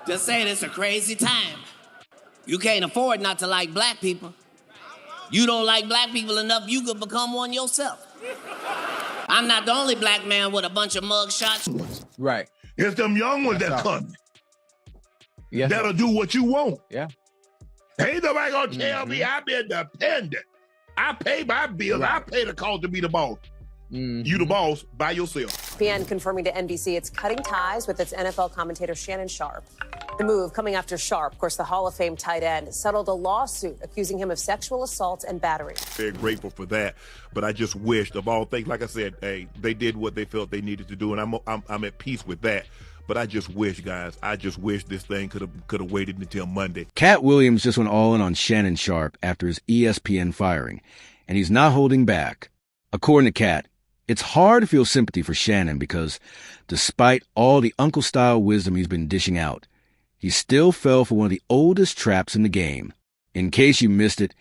Just saying, it's a crazy time. You can't afford not to like black people. You don't like black people enough, you could become one yourself. I'm not the only black man with a bunch of mug shots. Right. It's them young ones that coming. That'll do what you want. Yeah. Ain't nobody gonna tell me I'm independent. I pay my bills. I pay the cost to be the boss. You the boss by yourself. ESPN confirming to NBC it's cutting ties with its NFL commentator Shannon Sharpe. The move coming after Sharpe, of course, the Hall of Fame tight end, settled a lawsuit accusing him of sexual assault and battery. Very grateful for that, but I just wished, of all things, like I said, hey, they did what they felt they needed to do, and I'm at peace with that. But I just wish, guys, this thing could have waited until Monday. Katt Williams just went all in on Shannon Sharpe after his ESPN firing, and he's not holding back. According to Katt, it's hard to feel sympathy for Shannon because, despite all the uncle-style wisdom he's been dishing out, he still fell for one of the oldest traps in the game. In case you missed it,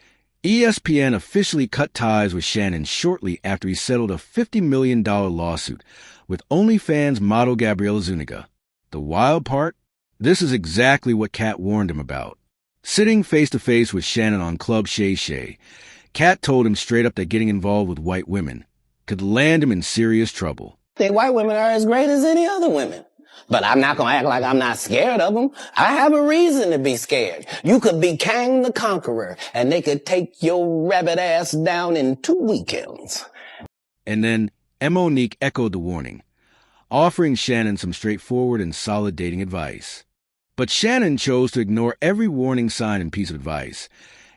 ESPN officially cut ties with Shannon shortly after he settled a $50 million lawsuit with OnlyFans model Gabriela Zuniga. The wild part? This is exactly what Katt warned him about. Sitting face-to-face with Shannon on Club Shay Shay, Katt told him straight up that getting involved with white women could land him in serious trouble. I think white women are as great as any other women. But I'm not going to act like I'm not scared of them. I have a reason to be scared. You could be Kang the Conqueror, and they could take your rabbit ass down in 2 weekends. And then Monique echoed the warning, offering Shannon some straightforward and solid dating advice. But Shannon chose to ignore every warning sign and piece of advice,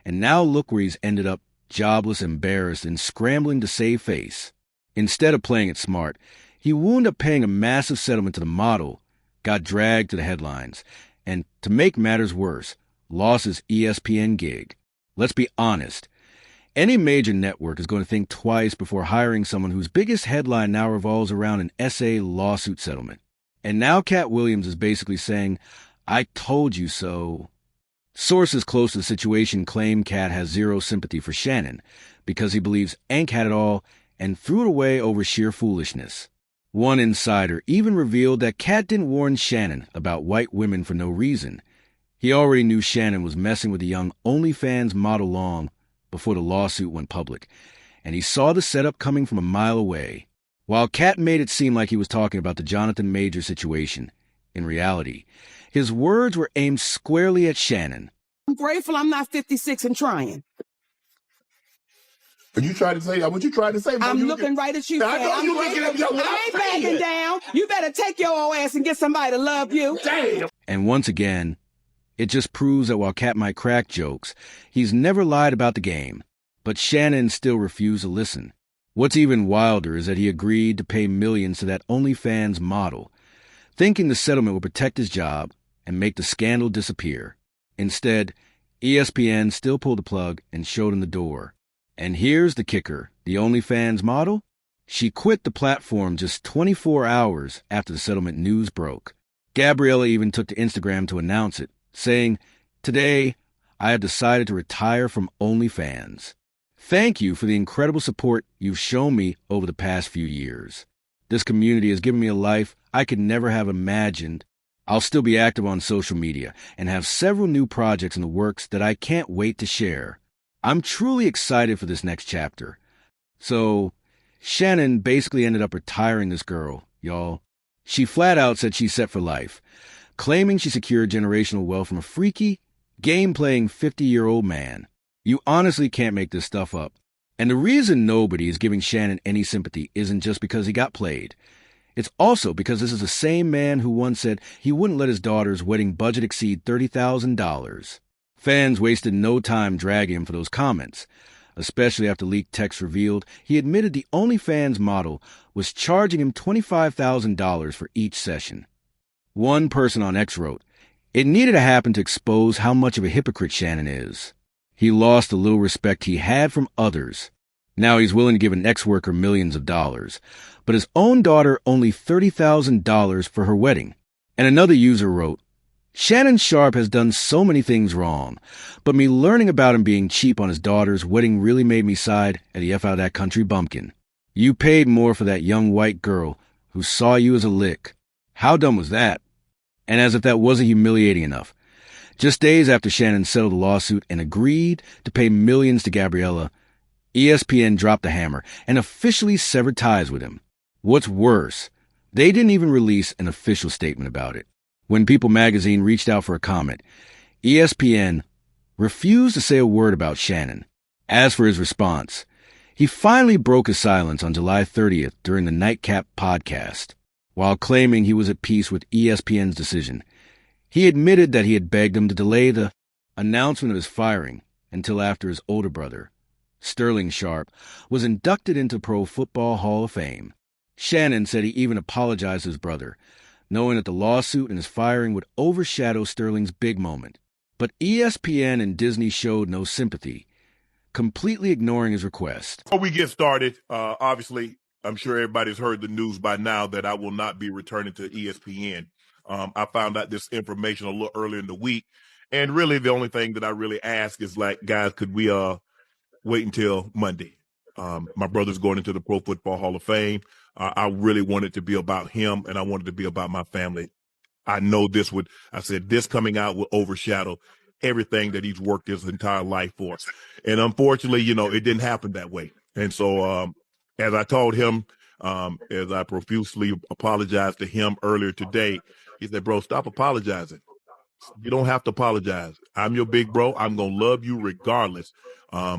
and now look where he's ended up, jobless, embarrassed, and scrambling to save face. Instead of playing it smart, he wound up paying a massive settlement to the model, got dragged to the headlines, and, to make matters worse, lost his ESPN gig. Let's be honest. Any major network is going to think twice before hiring someone whose biggest headline now revolves around an SA lawsuit settlement. And now Katt Williams is basically saying, I told you so. Sources close to the situation claim Katt has zero sympathy for Shannon because he believes Ank had it all and threw it away over sheer foolishness. One insider even revealed that Katt didn't warn Shannon about white women for no reason. He already knew Shannon was messing with the young OnlyFans model long before the lawsuit went public, and he saw the setup coming from a mile away. While Katt made it seem like he was talking about the Jonathan Major situation, in reality, his words were aimed squarely at Shannon. I'm grateful I'm not 56 and trying. Are you trying to say what you trying to say? I'm looking right at you. I know you looking at me. I ain't backing down. You better take your old ass and get somebody to love you. Damn. And once again, it just proves that while Katt might crack jokes, he's never lied about the game. But Shannon still refused to listen. What's even wilder is that he agreed to pay millions to that OnlyFans model, thinking the settlement would protect his job and make the scandal disappear. Instead, ESPN still pulled the plug and showed him the door. And here's the kicker. The OnlyFans model? She quit the platform just 24 hours after the settlement news broke. Gabriela even took to Instagram to announce it, saying, "Today, I have decided to retire from OnlyFans. Thank you for the incredible support you've shown me over the past few years. This community has given me a life I could never have imagined. I'll still be active on social media and have several new projects in the works that I can't wait to share. I'm truly excited for this next chapter." So, Shannon basically ended up retiring this girl, y'all. She flat out said she's set for life, claiming she secured generational wealth from a freaky, game-playing 50-year-old man. You honestly can't make this stuff up. And the reason nobody is giving Shannon any sympathy isn't just because he got played. It's also because this is the same man who once said he wouldn't let his daughter's wedding budget exceed $30,000. Fans wasted no time dragging him for those comments, especially after leaked texts revealed he admitted the OnlyFans model was charging him $25,000 for each session. One person on X wrote, "It needed to happen to expose how much of a hypocrite Shannon is. He lost the little respect he had from others. Now he's willing to give an ex-worker millions of dollars, but his own daughter only $30,000 for her wedding." And another user wrote, "Shannon Sharpe has done so many things wrong, but me learning about him being cheap on his daughter's wedding really made me side at the F out of that country bumpkin. You paid more for that young white girl who saw you as a lick. How dumb was that?" And as if that wasn't humiliating enough, just days after Shannon settled the lawsuit and agreed to pay millions to Gabriella, ESPN dropped the hammer and officially severed ties with him. What's worse, they didn't even release an official statement about it. When People magazine reached out for a comment, ESPN refused to say a word about Shannon. As for his response, he finally broke his silence on July 30th during the Nightcap podcast. While claiming he was at peace with ESPN's decision, he admitted that he had begged them to delay the announcement of his firing until after his older brother, Sterling Sharpe, was inducted into Pro Football Hall of Fame. Shannon said he even apologized to his brother, knowing that the lawsuit and his firing would overshadow Sterling's big moment. But ESPN and Disney showed no sympathy, completely ignoring his request. Before we get started, obviously, I'm sure everybody's heard the news by now that I will not be returning to ESPN. I found out this information a little earlier in the week, and really the only thing that I really ask is, like, guys, could we wait until Monday? My brother's going into the Pro Football Hall of Fame. I really want it to be about him, and I want it to be about my family. I know this coming out will overshadow everything that he's worked his entire life for. And unfortunately, it didn't happen that way. And so, as I told him, as I profusely apologized to him earlier today, he said, bro, stop apologizing. You don't have to apologize. I'm your big bro. I'm going to love you regardless.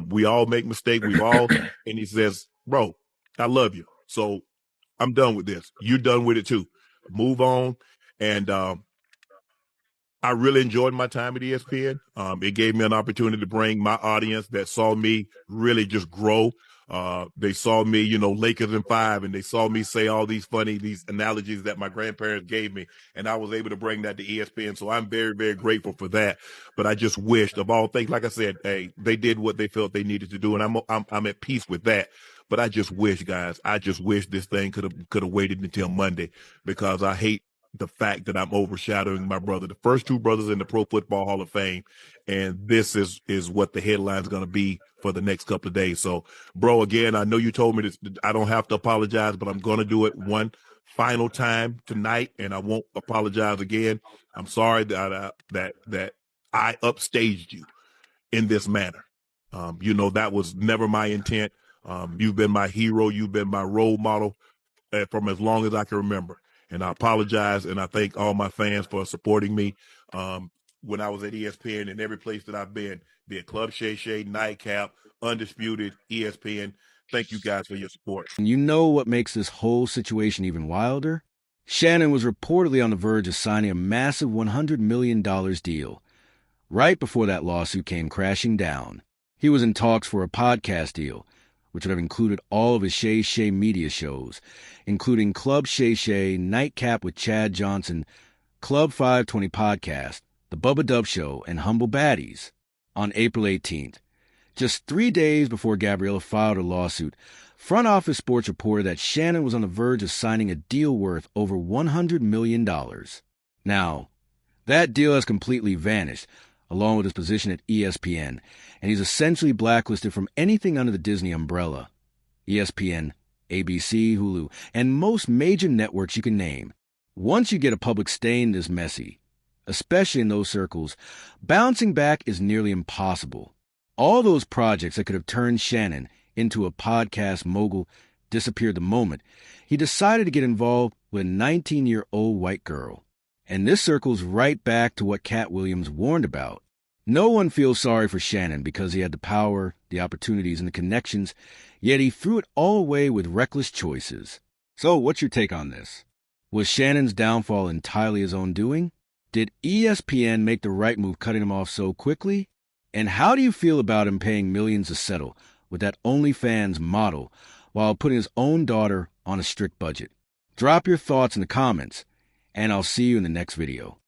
We all make mistakes. And he says, bro, I love you. So I'm done with this. You're done with it too. Move on. And I really enjoyed my time at ESPN. It gave me an opportunity to bring my audience that saw me really just grow. They saw me, Lakers in 5, and they saw me say all these analogies that my grandparents gave me, and I was able to bring that to ESPN. So I'm very, very grateful for that. But I just wished, of all things, like I said, hey, they did what they felt they needed to do, and I'm at peace with that. But I just wish, guys, this thing could have waited until Monday, because I hate the fact that I'm overshadowing my brother, the first two brothers in the Pro Football Hall of Fame. And this is what the headline's going to be for the next couple of days. So, bro, again, I know you told me this, I don't have to apologize, but I'm going to do it one final time tonight, and I won't apologize again. I'm sorry that I upstaged you in this manner. That was never my intent. You've been my hero. You've been my role model from as long as I can remember. And I apologize, and I thank all my fans for supporting me when I was at ESPN and every place that I've been, be it Club Shay Shay, Nightcap, Undisputed, ESPN. Thank you guys for your support. And you know what makes this whole situation even wilder? Shannon was reportedly on the verge of signing a massive $100 million deal. Right before that lawsuit came crashing down, he was in talks for a podcast deal, which would have included all of his Shay Shay media shows, including Club Shay Shay, Nightcap with Chad Johnson, Club 520 Podcast, The Bubba Dub Show, and Humble Baddies. On April 18th, just 3 days before Gabriella filed her lawsuit, Front Office Sports reported that Shannon was on the verge of signing a deal worth over $100 million. Now, that deal has completely vanished, along with his position at ESPN, and he's essentially blacklisted from anything under the Disney umbrella. ESPN, ABC, Hulu, and most major networks you can name. Once you get a public stain this messy, especially in those circles, bouncing back is nearly impossible. All those projects that could have turned Shannon into a podcast mogul disappeared the moment he decided to get involved with a 19-year-old white girl. And this circles right back to what Katt Williams warned about. No one feels sorry for Shannon because he had the power, the opportunities, and the connections, yet he threw it all away with reckless choices. So what's your take on this? Was Shannon's downfall entirely his own doing? Did ESPN make the right move cutting him off so quickly? And how do you feel about him paying millions to settle with that OnlyFans model while putting his own daughter on a strict budget? Drop your thoughts in the comments, and I'll see you in the next video.